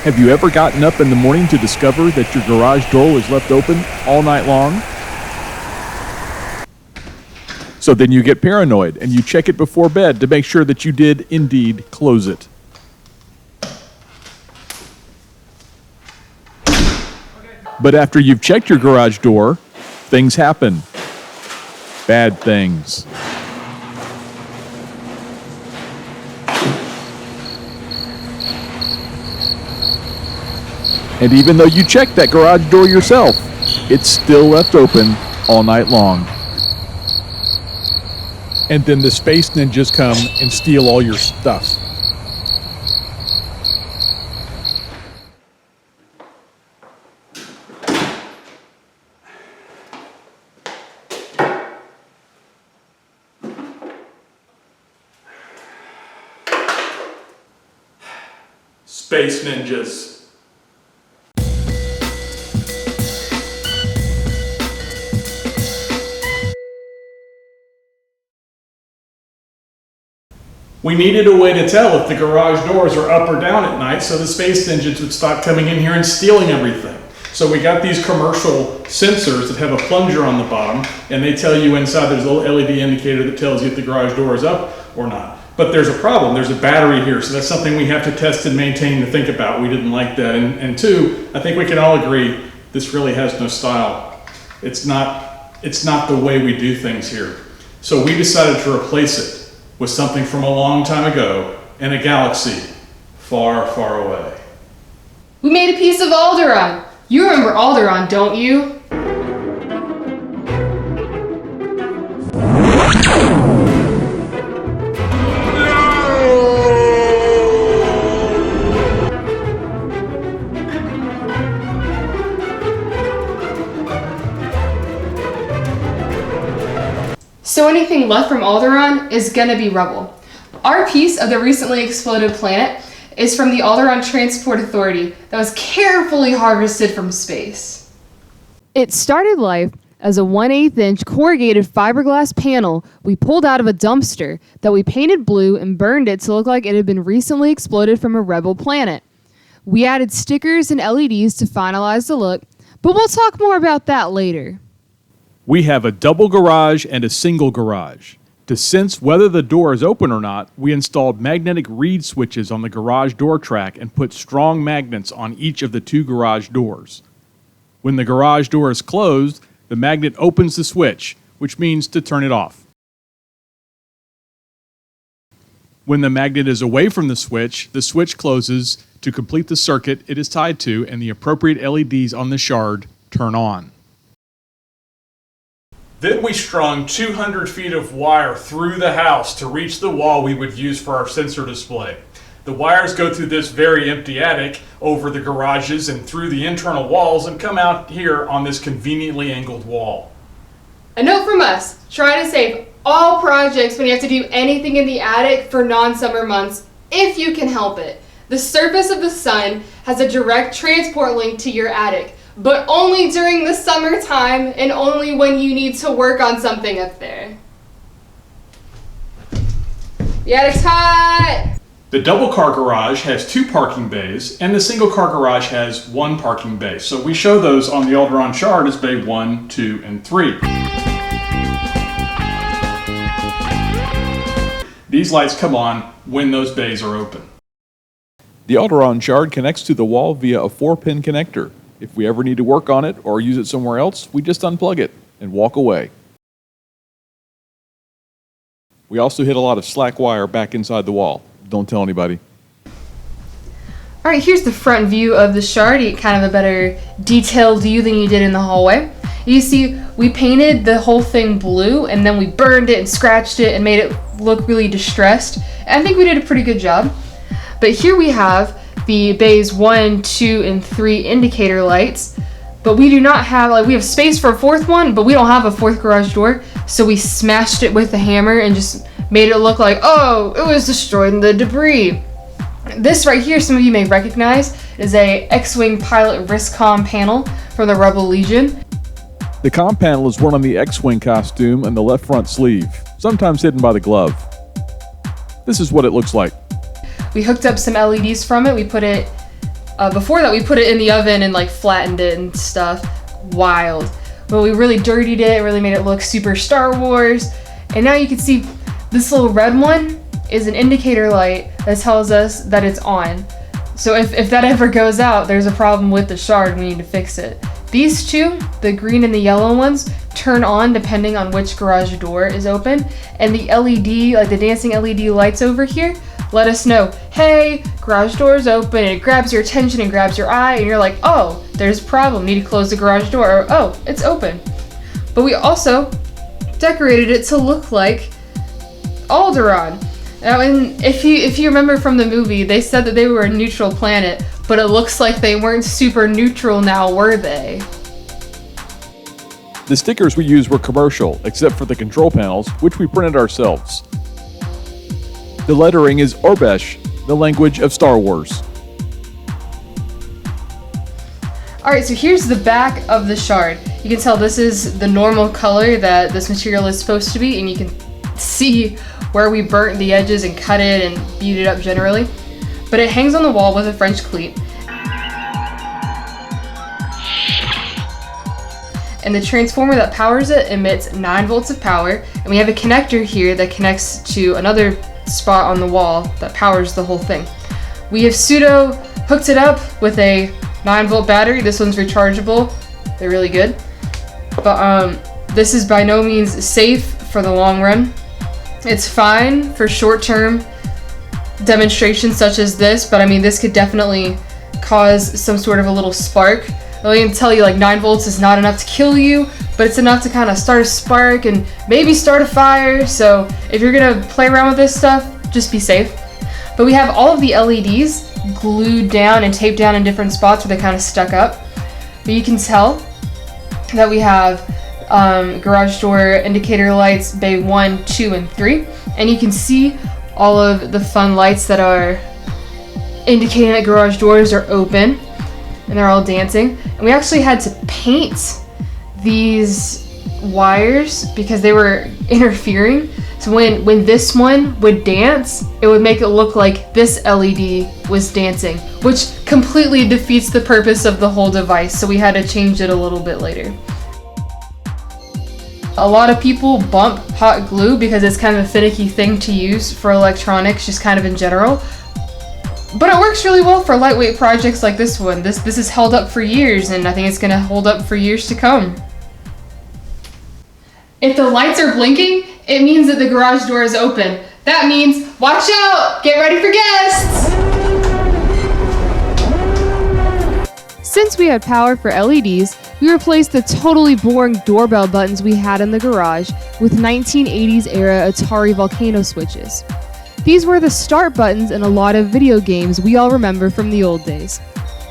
Have you ever gotten up in the morning to discover that your garage door was left open all night long? So then you get paranoid and you check it before bed to make sure that you did indeed close it. But after you've checked your garage door, things happen. Bad things. And even though you checked that garage door yourself, it's still left open all night long. And then the space ninjas come and steal all your stuff. Space ninjas. We needed a way to tell if the garage doors are up or down at night so the space ninjas would stop coming in here and stealing everything. So we got these commercial sensors that have a plunger on the bottom, and they tell you inside there's a little LED indicator that tells you if the garage door is up or not. But there's a problem. There's a battery here, so that's something we have to test and maintain to think about. We didn't like that. And two, I think we can all agree this really has no style. It's not the way we do things here. So we decided to replace it with something from a long time ago in a galaxy far, far away. We made a piece of Alderaan. You remember Alderaan, don't you? So anything left from Alderaan is gonna be rubble. Our piece of the recently exploded planet is from the Alderaan Transport Authority that was carefully harvested from space. It started life as a 1/8 inch corrugated fiberglass panel we pulled out of a dumpster that we painted blue and burned it to look like it had been recently exploded from a rebel planet. We added stickers and LEDs to finalize the look, but we'll talk more about that later. We have a double garage and a single garage. To sense whether the door is open or not, we installed magnetic reed switches on the garage door track and put strong magnets on each of the two garage doors. When the garage door is closed, the magnet opens the switch, which means to turn it off. When the magnet is away from the switch closes to complete the circuit it is tied to, and the appropriate LEDs on the shard turn on. Then we strung 200 feet of wire through the house to reach the wall we would use for our sensor display. The wires go through this very empty attic, over the garages and through the internal walls, and come out here on this conveniently angled wall. A note from us, try to save all projects when you have to do anything in the attic for non-summer months, if you can help it. The surface of the sun has a direct transport link to your attic, but only during the summertime and only when you need to work on something up there. The attic's hot! The double car garage has 2 parking bays, and the single car garage has 1 parking bay. So we show those on the Alderaan chart as bay 1, 2, and 3. These lights come on when those bays are open. The Alderaan shard connects to the wall via a 4-pin connector. If we ever need to work on it or use it somewhere else, we just unplug it and walk away. We also hit a lot of slack wire back inside the wall. Don't tell anybody. All right, here's the front view of the shard. You get kind of a better detailed view than you did in the hallway. You see, we painted the whole thing blue, and then we burned it and scratched it and made it look really distressed. And I think we did a pretty good job. But here we have the bays 1, 2, and 3 indicator lights. But we do not have, we have space for a 4th one, but we don't have a 4th garage door. So we smashed it with a hammer and just made it look like, oh, it was destroyed in the debris. This right here, some of you may recognize, is a X-Wing pilot wrist-comm panel from the Rebel Legion. The comm panel is worn on the X-Wing costume and the left front sleeve, sometimes hidden by the glove. This is what it looks like. We hooked up some LEDs from it. We put it Before that, we put it in the oven and like flattened it and stuff. Wild. But we really dirtied it, really made it look super Star Wars. And now you can see this little red one is an indicator light that tells us that it's on. So if that ever goes out, there's a problem with the shard, we need to fix it. These two, the green and the yellow ones, turn on depending on which garage door is open. And the LED, like the dancing LED lights over here, let us know, hey, garage door is open. And it grabs your attention and grabs your eye, and you're like, oh, there's a problem, need to close the garage door, or oh, it's open. But we also decorated it to look like Alderaan. Now, and if you remember from the movie, they said that they were a neutral planet, but it looks like they weren't super neutral now, were they? The stickers we used were commercial, except for the control panels, which we printed ourselves. The lettering is Orbesh, the language of Star Wars. Alright, so here's the back of the shard. You can tell this is the normal color that this material is supposed to be, and you can see where we burnt the edges and cut it and beat it up generally. But it hangs on the wall with a French cleat. And the transformer that powers it emits 9 volts of power, and we have a connector here that connects to another spot on the wall that powers the whole thing. We have pseudo hooked it up with a 9-volt battery. This one's rechargeable. They're really good. But this is by no means safe for the long run. It's fine for short-term demonstrations such as this, but I mean, this could definitely cause some sort of a little spark. I can tell you, like, 9 volts is not enough to kill you, but it's enough to kind of start a spark and maybe start a fire. So if you're gonna play around with this stuff, just be safe. But we have all of the LEDs glued down and taped down in different spots where they kind of stuck up. But you can tell that we have garage door indicator lights, bay 1, 2, and 3. And you can see all of the fun lights that are indicating that garage doors are open, and they're all dancing. And we actually had to paint these wires because they were interfering. So when this one would dance, it would make it look like this LED was dancing, which completely defeats the purpose of the whole device. So we had to change it a little bit later. A lot of people bump hot glue because it's kind of a finicky thing to use for electronics, just kind of in general. But it works really well for lightweight projects like this one. This is held up for years, and I think it's going to hold up for years to come. If the lights are blinking, it means that the garage door is open. That means, watch out! Get ready for guests! Since we had power for LEDs, we replaced the totally boring doorbell buttons we had in the garage with 1980s era Atari Volcano switches. These were the start buttons in a lot of video games we all remember from the old days.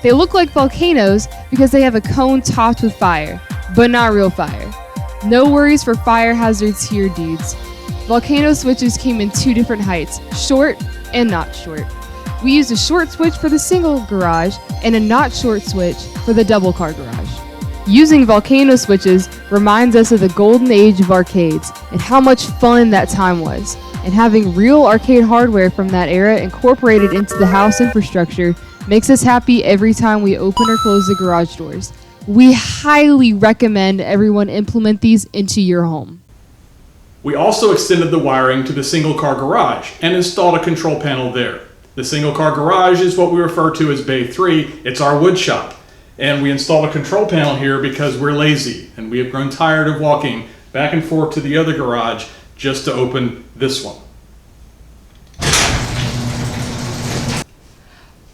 They look like volcanoes because they have a cone topped with fire, but not real fire. No worries for fire hazards here, dudes. Volcano switches came in 2 different heights, short and not short. We used a short switch for the single garage and a not short switch for the double car garage. Using volcano switches reminds us of the golden age of arcades and how much fun that time was. And having real arcade hardware from that era incorporated into the house infrastructure makes us happy every time we open or close the garage doors. We highly recommend everyone implement these into your home. We also extended the wiring to the single car garage and installed a control panel there. The single car garage is what we refer to as Bay 3. It's our wood shop. And we installed a control panel here because we're lazy and we have grown tired of walking back and forth to the other garage just to open this one.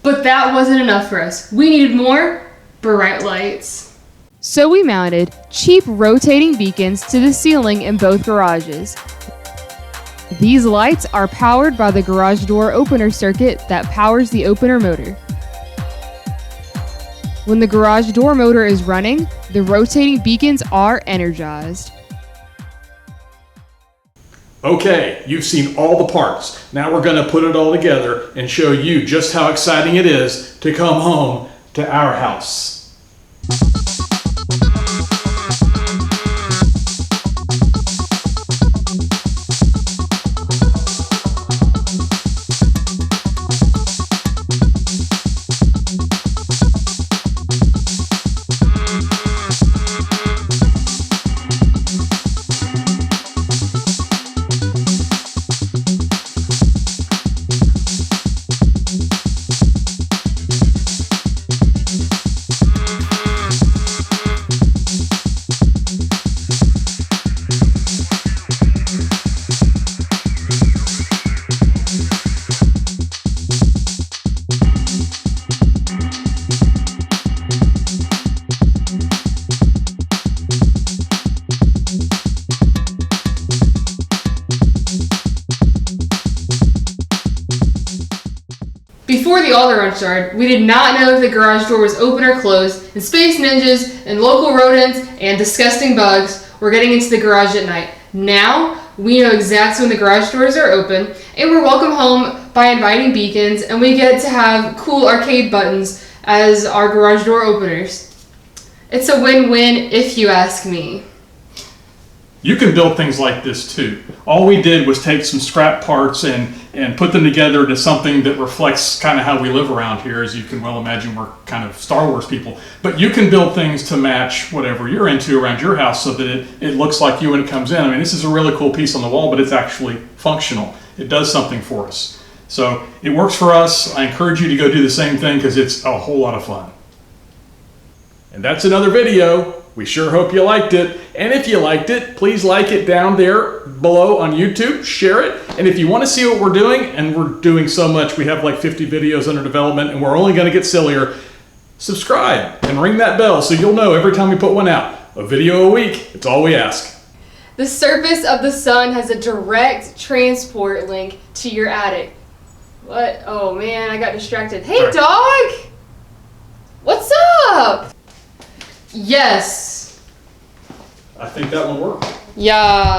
But that wasn't enough for us. We needed more bright lights. So we mounted cheap rotating beacons to the ceiling in both garages. These lights are powered by the garage door opener circuit that powers the opener motor. When the garage door motor is running, the rotating beacons are energized. Okay, you've seen all the parts. Now we're going to put it all together and show you just how exciting it is to come home to our house. Alderaan shard, we did not know if the garage door was open or closed, and space ninjas and local rodents and disgusting bugs were getting into the garage at night. Now, we know exactly when the garage doors are open, and we're welcome home by inviting beacons, and we get to have cool arcade buttons as our garage door openers. It's a win-win if you ask me. You can build things like this too. All we did was take some scrap parts and put them together to something that reflects kind of how we live around here. As you can well imagine, we're kind of Star Wars people. But you can build things to match whatever you're into around your house so that it looks like you when it comes in. I mean, this is a really cool piece on the wall, but it's actually functional. It does something for us. So it works for us. I encourage you to go do the same thing because it's a whole lot of fun. And that's another video. We sure hope you liked it. And if you liked it, please like it down there below on YouTube, share it. And if you want to see what we're doing, and we're doing so much, we have like 50 videos under development and we're only going to get sillier, subscribe and ring that bell so you'll know every time we put one out. A video a week, it's all we ask. The surface of the sun has a direct transport link to your attic. What? Oh man, I got distracted. Hey, dog! What's up? Yes. I think that one worked. Yeah.